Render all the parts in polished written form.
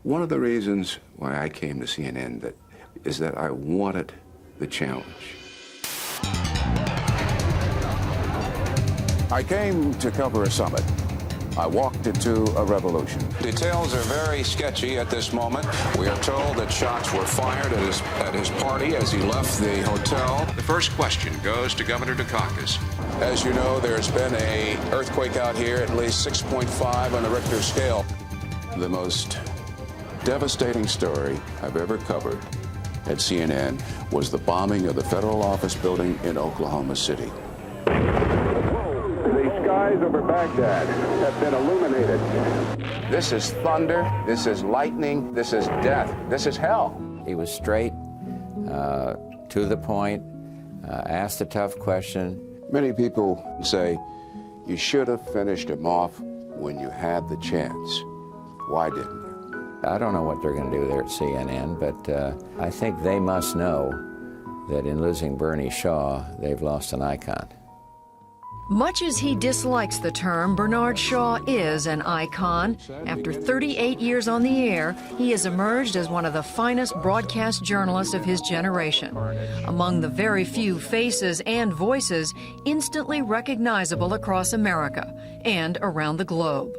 One of the reasons why I came to CNN is that I wanted the challenge. I came to cover a summit. I walked into a revolution. Details are very sketchy at this moment. We are told that shots were fired at his party as he left the hotel. The first question goes to Governor Dukakis. As you know, there's been an earthquake out here, at least 6.5 on the Richter scale. The most devastating story I've ever covered at CNN was the bombing of the federal office building in Oklahoma City. The skies over Baghdad have been illuminated. This is thunder, this is lightning, this is death, this is hell. He was straight, to the point, asked a tough question. Many people say you should have finished him off when you had the chance. Why didn't you? I don't know what they're going to do there at CNN, but I think they must know that in losing Bernie Shaw, they've lost an icon. Much as he dislikes the term, Bernard Shaw is an icon. After 38 years on the air, he has emerged as one of the finest broadcast journalists of his generation, among the very few faces and voices instantly recognizable across America and around the globe.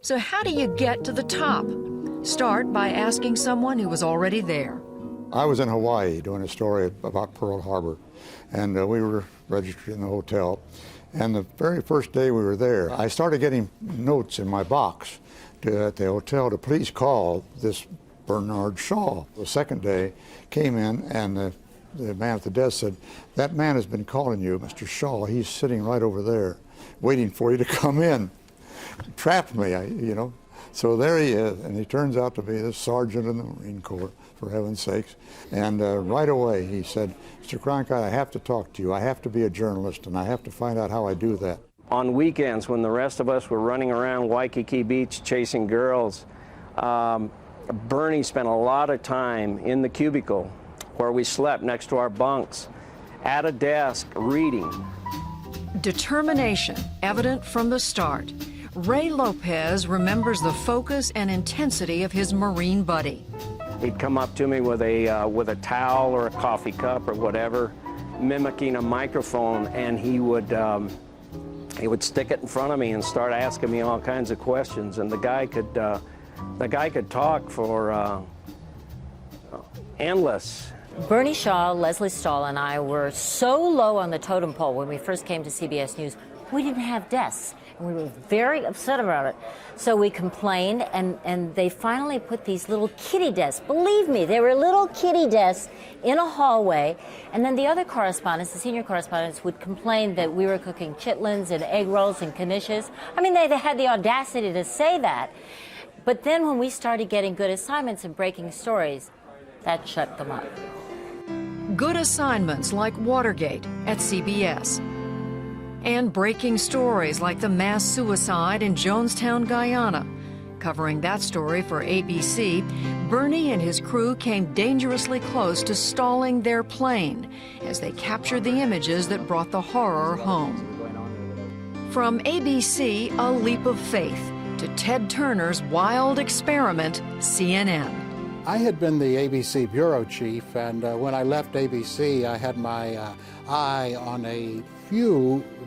So how do you get to the top? Start by asking someone who was already there. I was in Hawaii doing a story about Pearl Harbor, and we were registered in the hotel. And the very first day we were there, I started getting notes in my box at the hotel to please call this Bernard Shaw. The second day came in, and the man at the desk said, "That man has been calling you, Mr. Shaw. He's sitting right over there, waiting for you to come in." Trapped me, you know. So there he is, and he turns out to be the sergeant in the Marine Corps, for heaven's sakes. And right away he said, "Mr. Cronkite, I have to talk to you. I have to be a journalist, and I have to find out how I do that." On weekends, when the rest of us were running around Waikiki Beach chasing girls, Bernie spent a lot of time in the cubicle where we slept next to our bunks, at a desk, reading. Determination, evident from the start. Ray Lopez remembers the focus and intensity of his Marine buddy. He'd come up to me with a towel or a coffee cup or whatever, mimicking a microphone, and he would stick it in front of me and start asking me all kinds of questions. And the guy could talk for endless. Bernie Shaw, Leslie Stahl, and I were so low on the totem pole when we first came to CBS News. We didn't have desks. We were very upset about it. So we complained, and they finally put these little kiddie desks. Believe me, they were little kiddie desks in a hallway. And then the other correspondents, the senior correspondents, would complain that we were cooking chitlins and egg rolls and knishes. I mean, they had the audacity to say that. But then when we started getting good assignments and breaking stories, that shut them up. Good assignments like Watergate at CBS. And breaking stories like the mass suicide in Jonestown, Guyana. Covering that story for ABC, Bernie and his crew came dangerously close to stalling their plane as they captured the images that brought the horror home. From ABC, a leap of faith, to Ted Turner's wild experiment, CNN. I had been the ABC bureau chief, and when I left ABC, I had my eye on a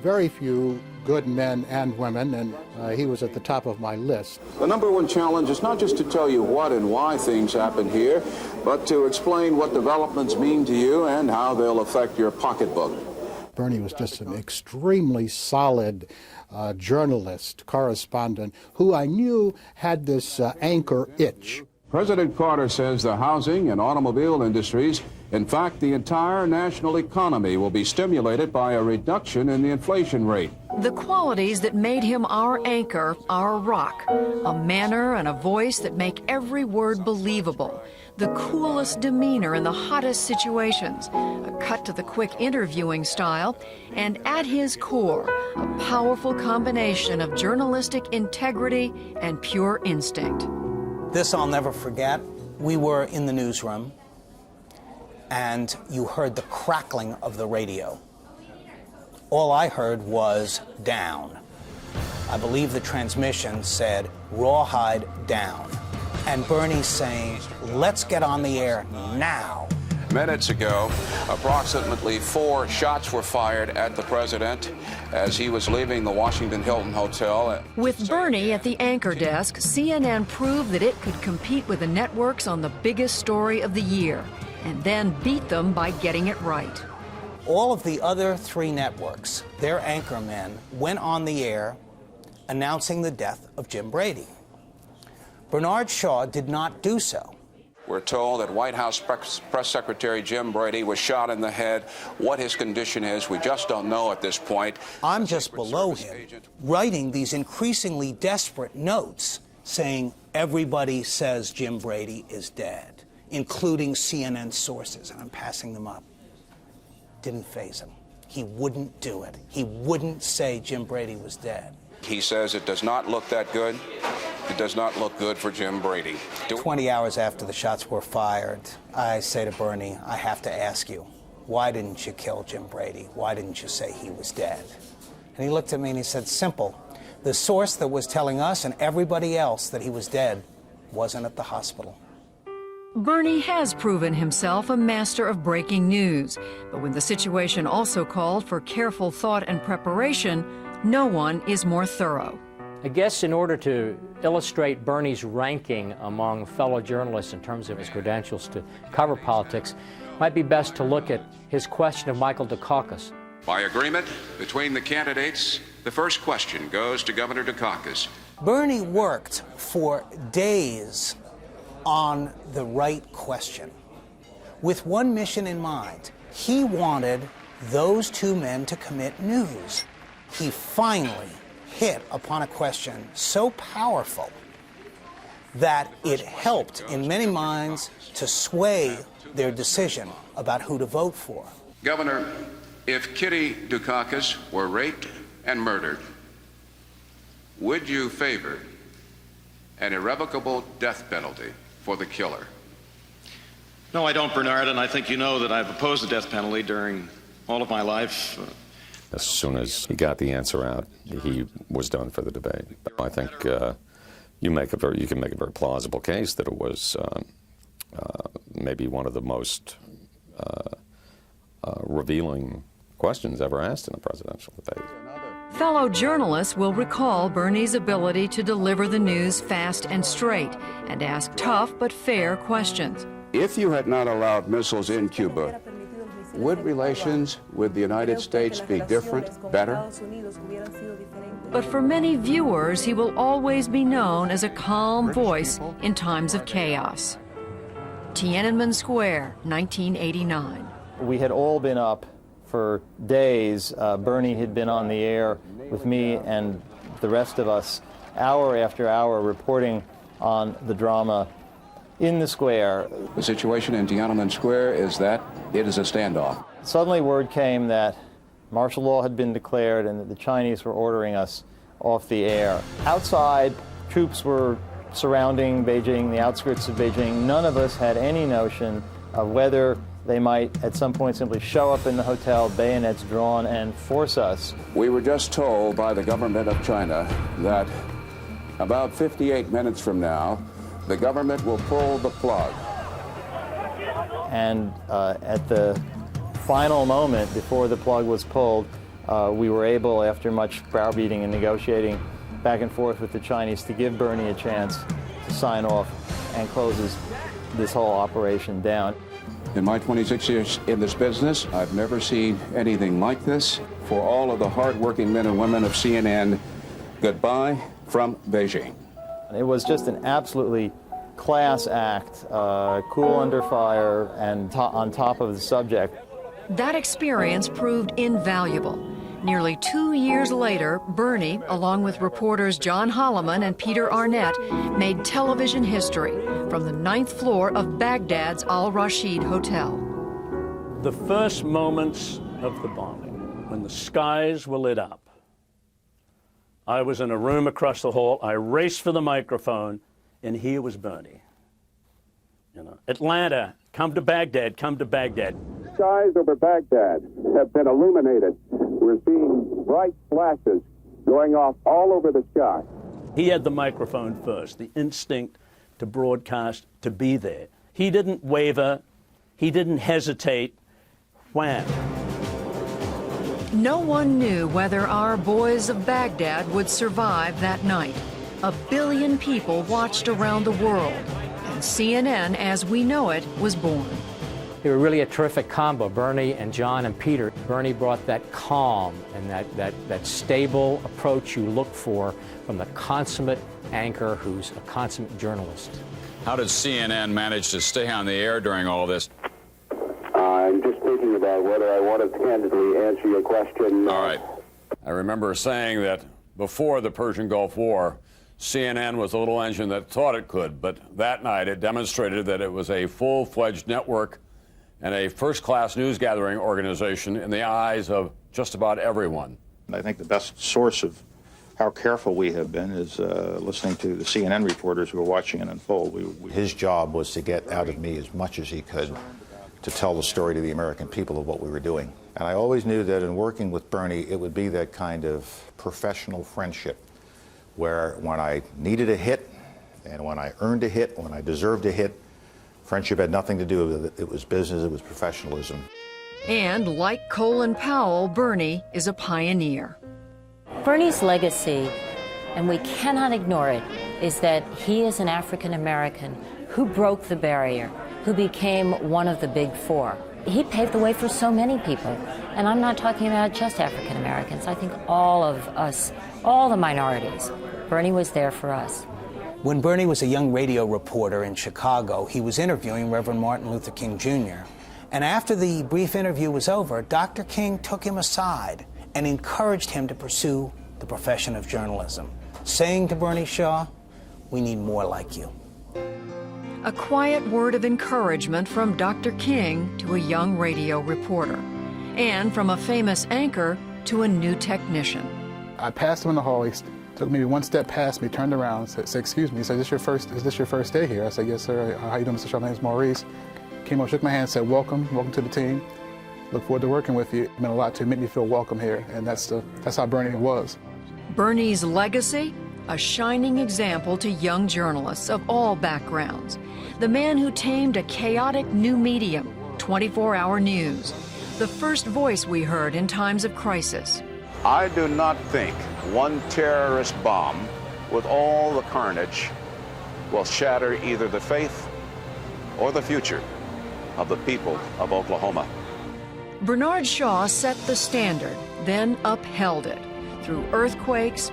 very few good men and women, and he was at the top of my list. The number one challenge is not just to tell you what and why things happen here, but to explain what developments mean to you and how they'll affect your pocketbook. Bernie was just an extremely solid journalist, correspondent, who I knew had this anchor itch. President Carter says the housing and automobile industries, in fact, the entire national economy, will be stimulated by a reduction in the inflation rate. The qualities that made him our anchor, our rock, a manner and a voice that make every word believable, the coolest demeanor in the hottest situations, a cut-to-the-quick interviewing style, and at his core, a powerful combination of journalistic integrity and pure instinct. This I'll never forget. We were in the newsroom, and you heard the crackling of the radio. All I heard was down. I believe the transmission said rawhide down. and Bernie saying, let's get on the air now. Minutes ago, approximately 4 shots were fired at the president as he was leaving the Washington Hilton Hotel. With Bernie at the anchor desk, CNN proved that it could compete with the networks on the biggest story of the year, and then beat them by getting it right. All of the other 3 networks, their anchormen, went on the air announcing the death of Jim Brady. Bernard Shaw did not do so. We're told that White House Press Secretary Jim Brady was shot in the head. What his condition is, we just don't know at this point. I'm just below him, writing these increasingly desperate notes saying everybody says Jim Brady is dead, including CNN sources, and I'm passing them up. Didn't faze him. He wouldn't do it. He wouldn't say Jim Brady was dead. He says it does not look that good. It does not look good for Jim Brady. 20 hours after the shots were fired, I say to Bernie, I have to ask you, why didn't you kill Jim Brady? Why didn't you say he was dead? And he looked at me and he said, simple. The source that was telling us and everybody else that he was dead wasn't at the hospital. Bernie has proven himself a master of breaking news, but when the situation also called for careful thought and preparation, no one is more thorough. I guess in order to illustrate Bernie's ranking among fellow journalists in terms of his credentials to cover politics, it might be best to look at his question of Michael Dukakis. By agreement between the candidates, the first question goes to Governor Dukakis. Bernie worked for days on the right question, with one mission in mind. He wanted those 2 men to commit news. He finally hit upon a question so powerful that it helped in many minds to sway their decision about who to vote for. Governor, if Kitty Dukakis were raped and murdered, would you favor an irrevocable death penalty for the killer? No, I don't, Bernard, and I think you know that I've opposed the death penalty during all of my life. As soon as he got the answer out, he was done for the debate. I think you can make a very plausible case that it was maybe one of the most revealing questions ever asked in a presidential debate. Fellow journalists will recall Bernie's ability to deliver the news fast and straight and ask tough but fair questions. If you had not allowed missiles in Cuba, would relations with the United States be different, better? But for many viewers, he will always be known as a calm voice in times of chaos. Tiananmen Square, 1989. We had all been up for days. Bernie had been on the air with me and the rest of us, hour after hour, reporting on the drama in the square. The situation in Tiananmen Square is that it is a standoff. Suddenly word came that martial law had been declared and that the Chinese were ordering us off the air. Outside, troops were surrounding Beijing, the outskirts of Beijing. None of us had any notion of whether they might at some point simply show up in the hotel, bayonets drawn, and force us. We were just told by the government of China that about 58 minutes from now, the government will pull the plug. And at the final moment before the plug was pulled, we were able, after much browbeating and negotiating back and forth with the Chinese, to give Bernie a chance to sign off and close this whole operation down. In my 26 years in this business, I've never seen anything like this. For all of the hardworking men and women of CNN, goodbye from Beijing. It was just an absolutely class act, cool under fire and on top of the subject. That experience proved invaluable. Nearly 2 years later, Bernie, along with reporters John Holloman and Peter Arnett, made television history from the 9th floor of Baghdad's Al Rashid Hotel. The first moments of the bombing, when the skies were lit up, I was in a room across the hall. I raced for the microphone, and here was Bernie. You know, Atlanta, come to Baghdad, come to Baghdad. Skies over Baghdad have been illuminated. We're seeing bright flashes going off all over the sky. He had the microphone first, the instinct to broadcast, to be there. He didn't waver. He didn't hesitate. Wham. No one knew whether our boys of Baghdad would survive that night. 1 billion people watched around the world, and CNN, as we know it, was born. They were really a terrific combo, Bernie and John and Peter. Bernie brought that calm and that stable approach you look for from the consummate anchor who's a consummate journalist. How did CNN manage to stay on the air during all this? I'm just thinking about whether I want to candidly answer your question. All right. I remember saying that before the Persian Gulf War, CNN was a little engine that thought it could, but that night it demonstrated that it was a full-fledged network and a first-class news-gathering organization in the eyes of just about everyone. I think the best source of how careful we have been is listening to the CNN reporters who are watching it unfold. His job was to get out of me as much as he could to tell the story to the American people of what we were doing. And I always knew that in working with Bernie, it would be that kind of professional friendship where when I needed a hit and when I earned a hit, when I deserved a hit, friendship had nothing to do with it. It was business, it was professionalism. And like Colin Powell, Bernie is a pioneer. Bernie's legacy, and we cannot ignore it, is that he is an African American who broke the barrier, who became one of the big four. He paved the way for so many people. And I'm not talking about just African Americans. I think all of us, all the minorities. Bernie was there for us. When Bernie was a young radio reporter in Chicago, he was interviewing Reverend Martin Luther King Jr. And after the brief interview was over, Dr. King took him aside and encouraged him to pursue the profession of journalism, saying to Bernie Shaw, "We need more like you." A quiet word of encouragement from Dr. King to a young radio reporter, and from a famous anchor to a new technician. I passed him in the hall. He took maybe one step past me, turned around, said "Excuse me." He said, is this your first day here? I said, "Yes, sir. How you doing, Mr. Shaw? My name's Maurice." Came up, shook my hand, said, welcome to the team. Look forward to working with you. It meant a lot to make me feel welcome here, and that's how Bernie was. Bernie's legacy? A shining example to young journalists of all backgrounds. The man who tamed a chaotic new medium, 24-hour news. The first voice we heard in times of crisis. I do not think one terrorist bomb with all the carnage will shatter either the faith or the future of the people of Oklahoma. Bernard Shaw set the standard, then upheld it through earthquakes,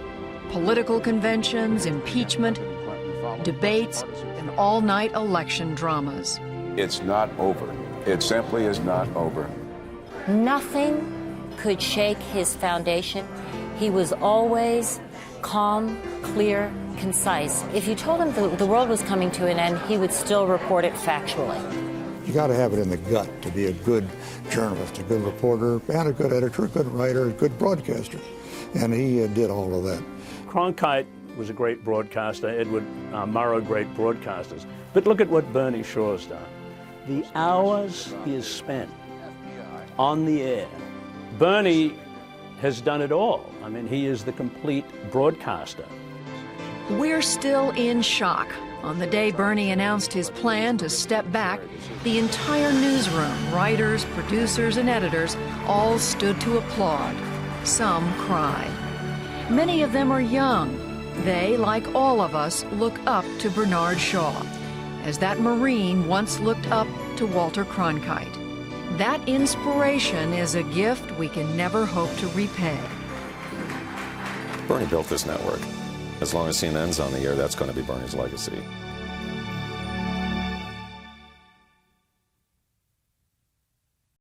political conventions, impeachment, debates, and all-night election dramas. It's not over. It simply is not over. Nothing could shake his foundation. He was always calm, clear, concise. If you told him the world was coming to an end, he would still report it factually. You got to have it in the gut to be a good journalist, a good reporter, and a good editor, a good writer, a good broadcaster. And he did all of that. Cronkite was a great broadcaster, Edward Murrow, great broadcasters. But look at what Bernie Shaw's done. The hours he has spent on the air. Bernie has done it all. I mean, he is the complete broadcaster. We're still in shock. On the day Bernie announced his plan to step back, the entire newsroom, writers, producers, and editors all stood to applaud. Some cried. Many of them are young. They, like all of us, look up to Bernard Shaw, as that Marine once looked up to Walter Cronkite. That inspiration is a gift we can never hope to repay. Bernie built this network. As long as CNN's on the air, that's going to be Bernie's legacy.